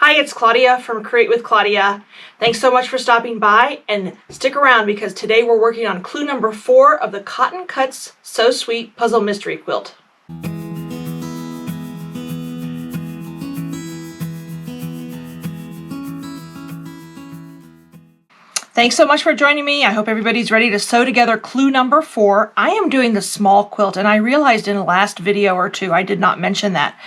Hi, it's Claudia from Create with Claudia. Thanks so much for stopping by, and stick around because today we're working on clue number 4 of the Cotton Cuts So Sweet Puzzle Mystery Quilt. Thanks so much for joining me. I hope everybody's ready to sew together clue number 4. I am doing the small quilt, and I realized in the last video or two I did not mention that.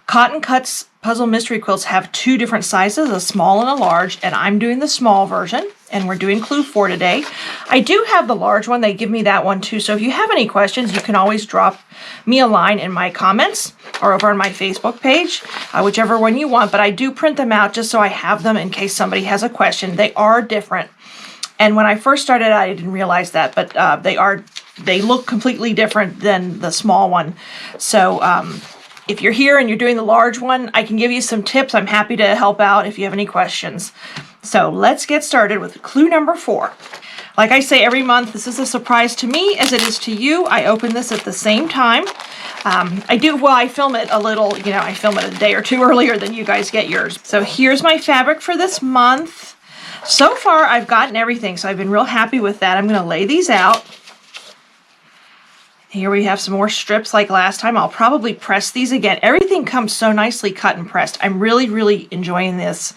Cotton Cuts Puzzle Mystery Quilts have 2 different sizes, a small and a large, and I'm doing the small version, and we're doing clue 4 today. I do have the large one. They give me that one too, so if you have any questions, you can always drop me a line in my comments or over on my Facebook page, whichever one you want, but I do print them out just so I have them in case somebody has a question. They are different, and when I first started, I didn't realize that, but they look completely different than the small one. So if you're here and you're doing the large one, I can give you some tips. I'm happy to help out if you have any questions. So let's get started with clue number 4. Like I say every month, this is a surprise to me as it is to you. I open this at the same time. I film it a little, I film it a day or two earlier than you guys get yours. So here's my fabric for this month. So far, I've gotten everything, so I've been real happy with that. I'm going to lay these out. Here we have some more strips like last time. I'll probably press these again. Everything comes so nicely cut and pressed. I'm really, really enjoying this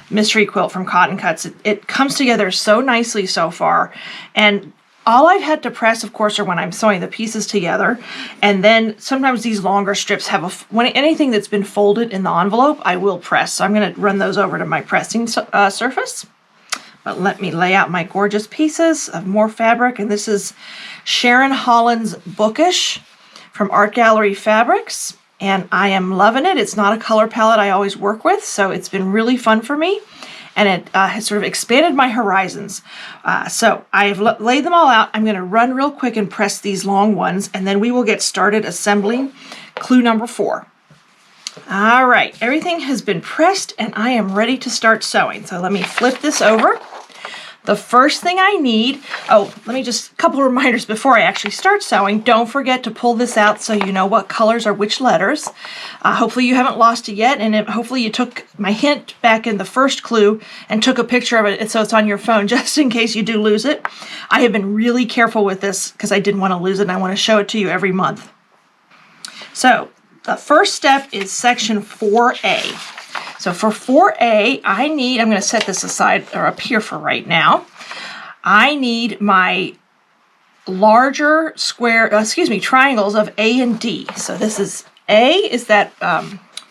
mystery quilt from Cotton Cuts. It comes together so nicely so far. And all I've had to press, of course, are when I'm sewing the pieces together. And then sometimes these longer strips have anything that's been folded in the envelope, I will press. So I'm going to run those over to my pressing surface. But let me lay out my gorgeous pieces of more fabric. And this is Sharon Holland's Bookish from Art Gallery Fabrics. And I am loving it. It's not a color palette I always work with, so it's been really fun for me. And it has sort of expanded my horizons. So I've laid them all out. I'm going to run real quick and press these long ones, and then we will get started assembling clue number 4. All right, everything has been pressed and I am ready to start sewing. So let me flip this over. The first thing I need, let me just, a couple reminders before I actually start sewing. Don't forget to pull this out so you know what colors are which letters. Hopefully you haven't lost it yet, and hopefully you took my hint back in the first clue and took a picture of it so it's on your phone just in case you do lose it. I have been really careful with this because I didn't want to lose it and I want to show it to you every month. So the first step is section 4A. So for 4A, I'm going to set this aside or up here for right now. I need my larger triangles of A and D. So this is A is that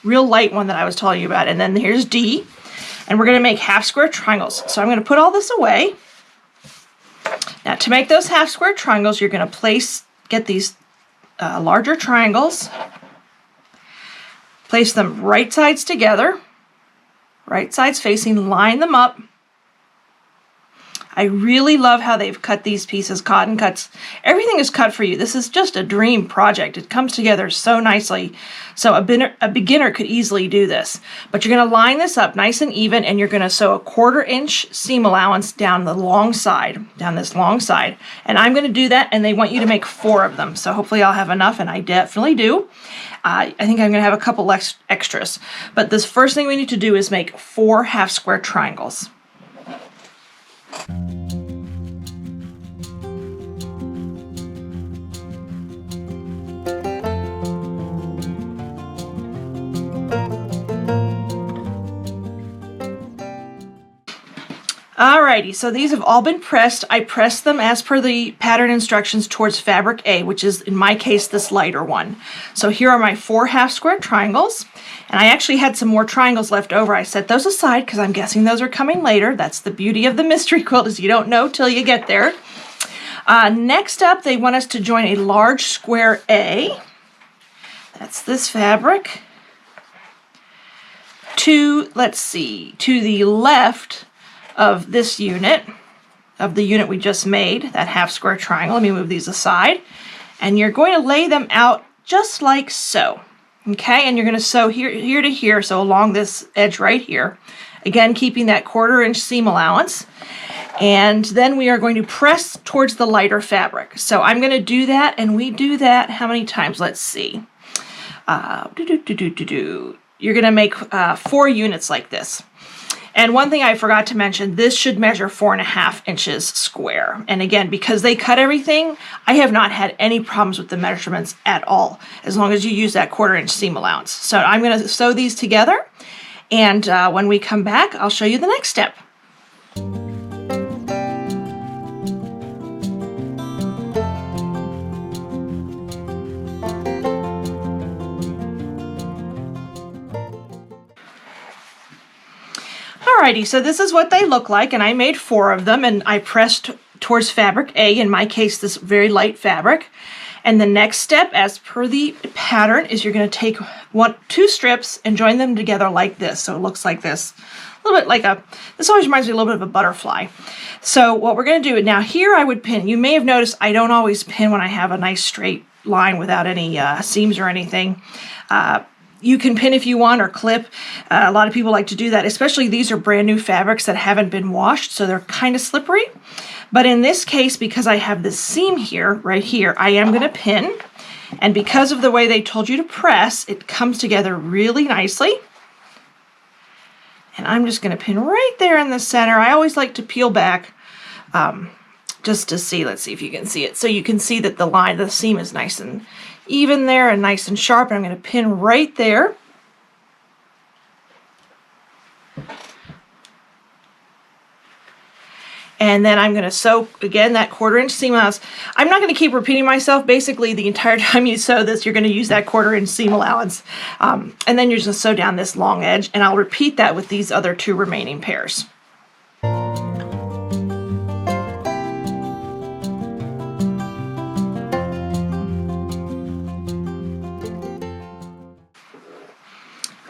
real light one that I was telling you about, and then here's D, and we're going to make half square triangles. So I'm going to put all this away. Now to make those half square triangles, you're going to get these larger triangles, place them right sides together, right sides facing, line them up. I really love how they've cut these pieces. Cotton Cuts, everything is cut for you. This is just a dream project. It comes together so nicely. So a beginner could easily do this. But you're going to line this up nice and even, and you're going to sew a 1/4 inch seam allowance down this long side. And I'm going to do that, and they want you to make 4 of them. So hopefully I'll have enough, and I definitely do. I think I'm going to have a couple extras. But this first thing we need to do is make 4 half square triangles. Alrighty, so these have all been pressed. I pressed them as per the pattern instructions towards fabric A, which is in my case this lighter one. So here are my 4 half square triangles, and I actually had some more triangles left over. I set those aside because I'm guessing those are coming later. That's the beauty of the mystery quilt, is you don't know till you get there. Next up, they want us to join a large square A. That's this fabric. To the left of this unit, of the unit we just made, that half square triangle. Let me move these aside. And you're going to lay them out just like so. Okay, and you're going to sew here to here, so along this edge right here. Again, keeping that 1/4 inch seam allowance. And then we are going to press towards the lighter fabric. So I'm going to do that, and we do that how many times? Let's see. you're going to make 4 units like this. And one thing I forgot to mention, this should measure 4.5 inches square. And again, because they cut everything, I have not had any problems with the measurements at all, as long as you use that 1/4 inch seam allowance. So I'm going to sew these together, and when we come back, I'll show you the next step. Alrighty, so this is what they look like, and I made 4 of them, and I pressed towards fabric A, in my case this very light fabric. And the next step, as per the pattern, is you're going to take 2 strips and join them together like this. So it looks like this, a little bit like this always reminds me a little bit of a butterfly. So what we're going to do, now here I would pin. You may have noticed I don't always pin when I have a nice straight line without any seams or anything. You can pin if you want, or clip. A lot of people like to do that, especially these are brand new fabrics that haven't been washed, so they're kind of slippery. But in this case, because I have this seam here, right here, I am going to pin. And because of the way they told you to press, it comes together really nicely. And I'm just going to pin right there in the center. I always like to peel back just to see. Let's see if you can see it. So you can see that the seam is nice and even there and nice and sharp. And I'm going to pin right there. And then I'm going to sew, again, that 1/4 inch seam allowance. I'm not going to keep repeating myself. Basically, the entire time you sew this, you're going to use that 1/4 inch seam allowance. And then you're just going to sew down this long edge. And I'll repeat that with these other 2 remaining pairs.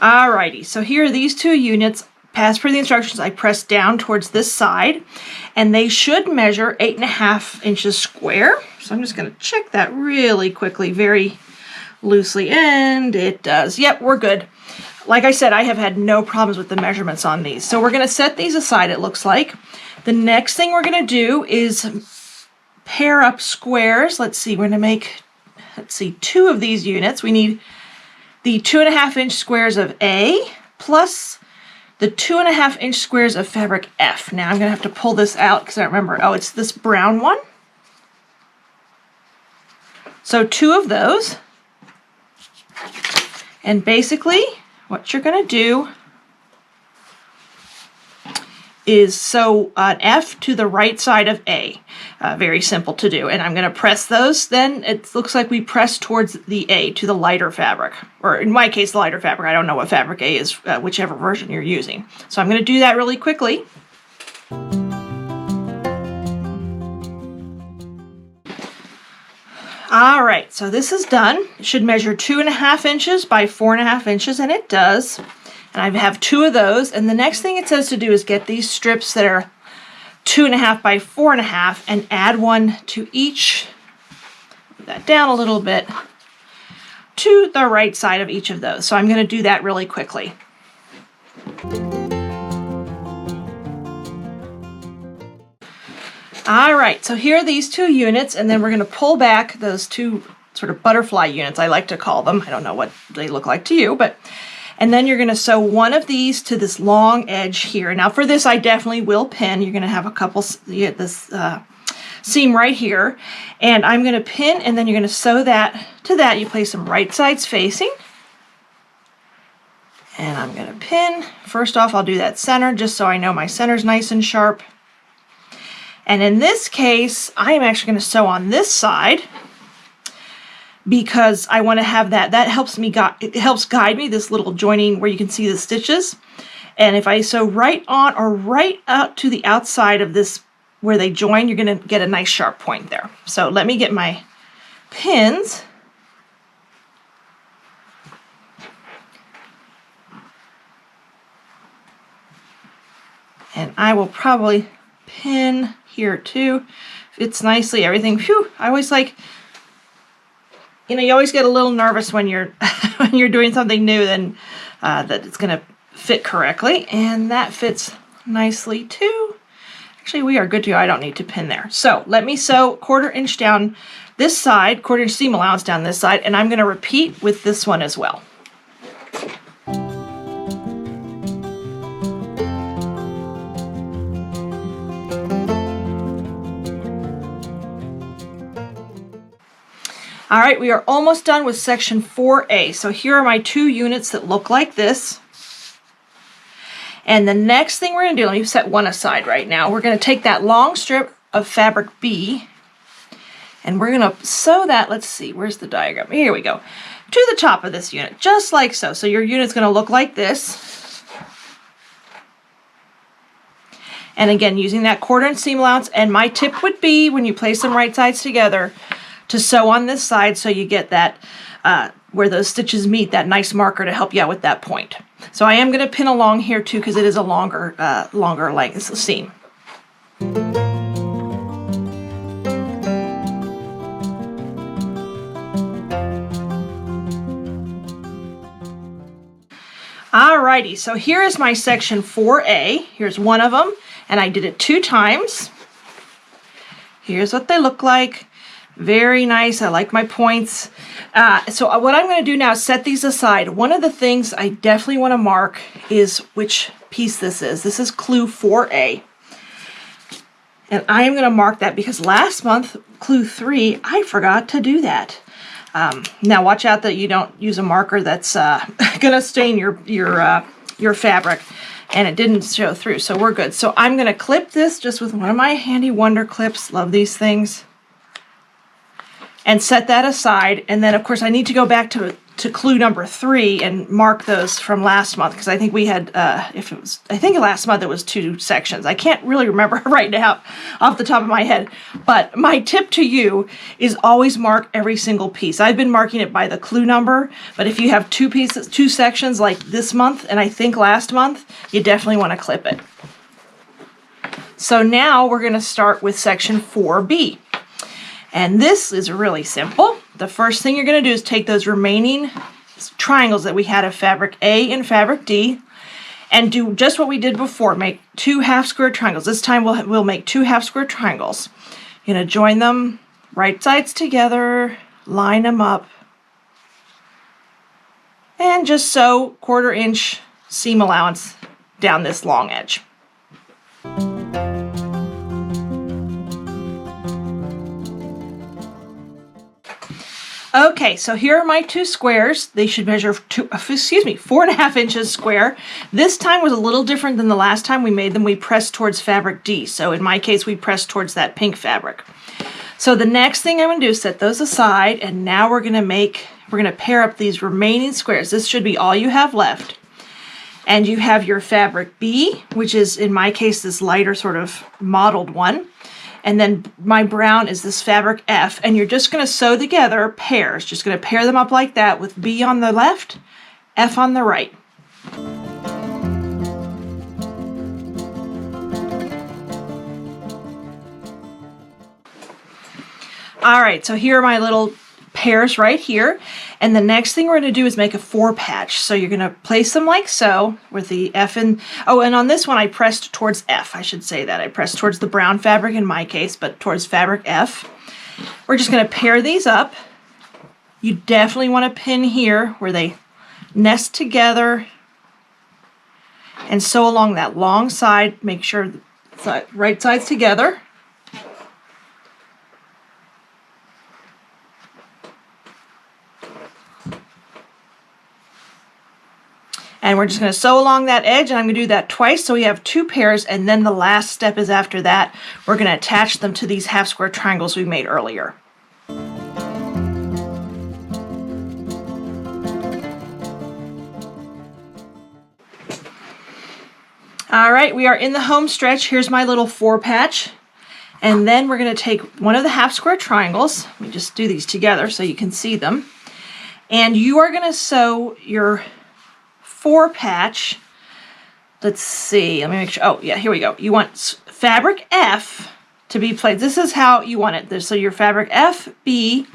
Alrighty, so here are these 2 units. As per the instructions, I press down towards this side, and they should measure 8.5 inches square. So I'm just going to check that really quickly, very loosely, and it does. Yep, we're good. Like I said, I have had no problems with the measurements on these. So we're going to set these aside, it looks like. The next thing we're going to do is pair up squares. Let's see, we're going to make, 2 of these units. We need the 2.5 inch squares of A plus the 2.5 inch squares of fabric F. Now I'm going to have to pull this out because I don't remember. Oh, it's this brown one. So 2 of those. And basically what you're going to do is sew an F to the right side of A. Very simple to do. And I'm going to press those. Then it looks like we press towards the A, to the lighter fabric. Or in my case, the lighter fabric. I don't know what fabric A is, whichever version you're using. So I'm going to do that really quickly. All right, so this is done. It should measure 2.5 inches by 4.5 inches, and it does. And I have 2 of those. And the next thing it says to do is get these strips that are 2.5 by 4.5 and add 1 to each. Move that down a little bit to the right side of each of those. So I'm going to do that really quickly. All right, so here are these 2 units, and then we're going to pull back those 2 sort of butterfly units, I like to call them. I don't know what they look like to you, but and then you're going to sew 1 of these to this long edge here. Now for this, I definitely will pin. You're going to have a couple, this seam right here, and I'm going to pin, and then you're going to sew that to that. You place them right sides facing, and I'm going to pin. First off, I'll do that center just so I know my center's nice and sharp. And in this case, I am actually going to sew on this side because I want to have that. That helps me it helps guide me, this little joining where you can see the stitches. And if I sew right on or right out to the outside of this where they join, you're going to get a nice sharp point there. So let me get my pins. And I will probably pin here too. Fits nicely, everything. Phew, I always like, you know, you always get a little nervous when you're when you're doing something new, then that it's going to fit correctly, and that fits nicely too. Actually, we are good to go. I don't need to pin there. So let me sew 1/4 inch down this side, 1/4 inch seam allowance down this side, and I'm going to repeat with this one as well. All right, we are almost done with section 4A. So here are my 2 units that look like this. And the next thing we're going to do, let me set one aside right now. We're going to take that long strip of fabric B and we're going to sew that, let's see, where's the diagram? Here we go. To the top of this unit, just like so. So your unit's going to look like this. And again, using that 1/4 inch seam allowance. And my tip would be, when you place them right sides together, to sew on this side so you get that, where those stitches meet, that nice marker to help you out with that point. So I am going to pin along here too because it is a longer length seam. Alrighty, so here is my section 4A. Here's one of them, and I did it 2 times. Here's what they look like. Very nice. I like my points. So what I'm going to do now is set these aside. One of the things I definitely want to mark is which piece this is. This is clue 4A. And I am going to mark that because last month, clue 3, I forgot to do that. Now watch out that you don't use a marker that's going to stain your fabric, and it didn't show through, so we're good. So I'm going to clip this just with one of my handy Wonder clips. Love these things. And set that aside, and then of course I need to go back to clue number 3 and mark those from last month, because I think we had, I think last month it was 2 sections. I can't really remember right now off the top of my head, but my tip to you is always mark every single piece. I've been marking it by the clue number, but if you have 2 pieces, 2 sections like this month, and I think last month, you definitely want to clip it. So now we're going to start with section 4B. And this is really simple. The first thing you're going to do is take those remaining triangles that we had of fabric A and fabric D and do just what we did before. Make 2 half square triangles. This time we'll make 2 half square triangles. You're going to join them right sides together, line them up, and just sew 1/4 inch seam allowance down this long edge. Okay, so here are my 2 squares. They should measure 4.5 inches square. This time was a little different than the last time we made them. We pressed towards fabric D. So in my case, we pressed towards that pink fabric. So the next thing I'm going to do is set those aside, and now we're going to pair up these remaining squares. This should be all you have left. And you have your fabric B, which is in my case this lighter sort of mottled one. And then my brown is this fabric F, and you're just going to sew together pairs. Just going to pair them up like that with B on the left, F on the right. All right, so here are my little pairs right here. And the next thing we're going to do is make a 4 patch. So you're going to place them like so with the F and, oh, and on this one I pressed towards F. I should say that. I pressed towards the brown fabric in my case, but towards fabric F. We're just going to pair these up. You definitely want to pin here where they nest together and sew along that long side. Make sure the right sides together. And we're just going to sew along that edge, and I'm going to do that twice so we have 2 pairs, and then the last step is after that. We're going to attach them to these half square triangles we made earlier. All right, we are in the home stretch. Here's my little 4 patch. And then we're going to take one of the half square triangles. Let me just do these together so you can see them. And you are going to sew your 4 patch. Let's see, let me make sure. Oh yeah, here we go. You want fabric F to be placed. This is how you want it. So your fabric F, B,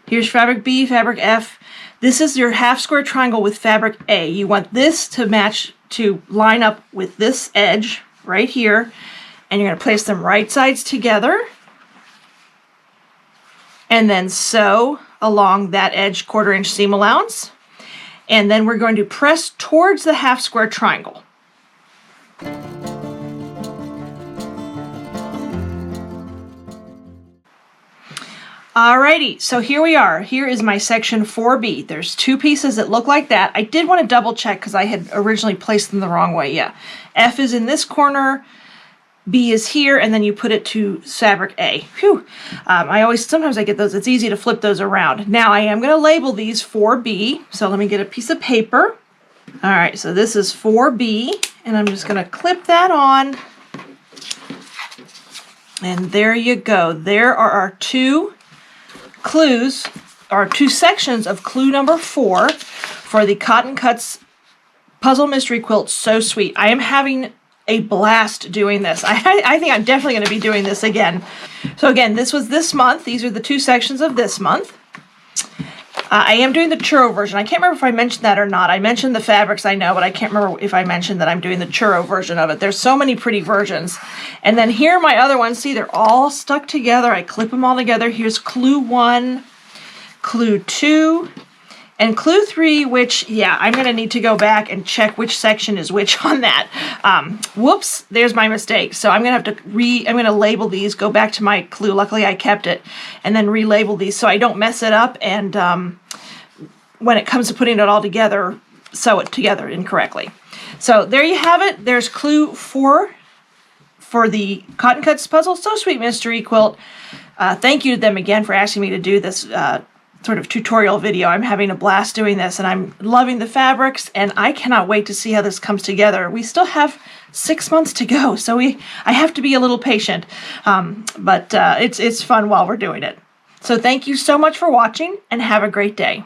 here's fabric B, fabric F. This is your half square triangle with fabric A. You want this to match, to line up with this edge right here, and you're going to place them right sides together and then sew along that edge 1/4 inch seam allowance. And then we're going to press towards the half square triangle. Alrighty, so here we are. Here is my section 4B. There's 2 pieces that look like that. I did want to double check because I had originally placed them the wrong way. Yeah, F is in this corner, B is here, and then you put it to fabric A. Whew. Sometimes I get those. It's easy to flip those around. Now I am going to label these 4B. So let me get a piece of paper. All right, so this is 4B, and I'm just going to clip that on. And there you go. There are our 2 clues, or 2 sections of clue number 4 for the Cotton Cuts Puzzle Mystery Quilt So Sweet. I am having a blast doing this. I think I'm definitely going to be doing this again. So again, this was this month. These are the 2 sections of this month. I am doing the churro version. I can't remember if I mentioned that or not. I mentioned the fabrics, I know, but I can't remember if I mentioned that I'm doing the churro version of it. There's so many pretty versions. And then here are my other ones. See, they're all stuck together. I clip them all together. Here's clue 1, clue 2, and clue 3, which, yeah, I'm going to need to go back and check which section is which on that. Whoops, there's my mistake. So I'm going to have to I'm going to label these, go back to my clue. Luckily, I kept it, and then relabel these so I don't mess it up. And when it comes to putting it all together, sew it together incorrectly. So there you have it. There's clue 4 for the Cotton Cuts Puzzle So Sweet Mystery Quilt. Thank you to them again for asking me to do this sort of tutorial video. I'm having a blast doing this, and I'm loving the fabrics, and I cannot wait to see how this comes together. We still have 6 months to go, so I have to be a little patient, but it's fun while we're doing it. So thank you so much for watching, and have a great day.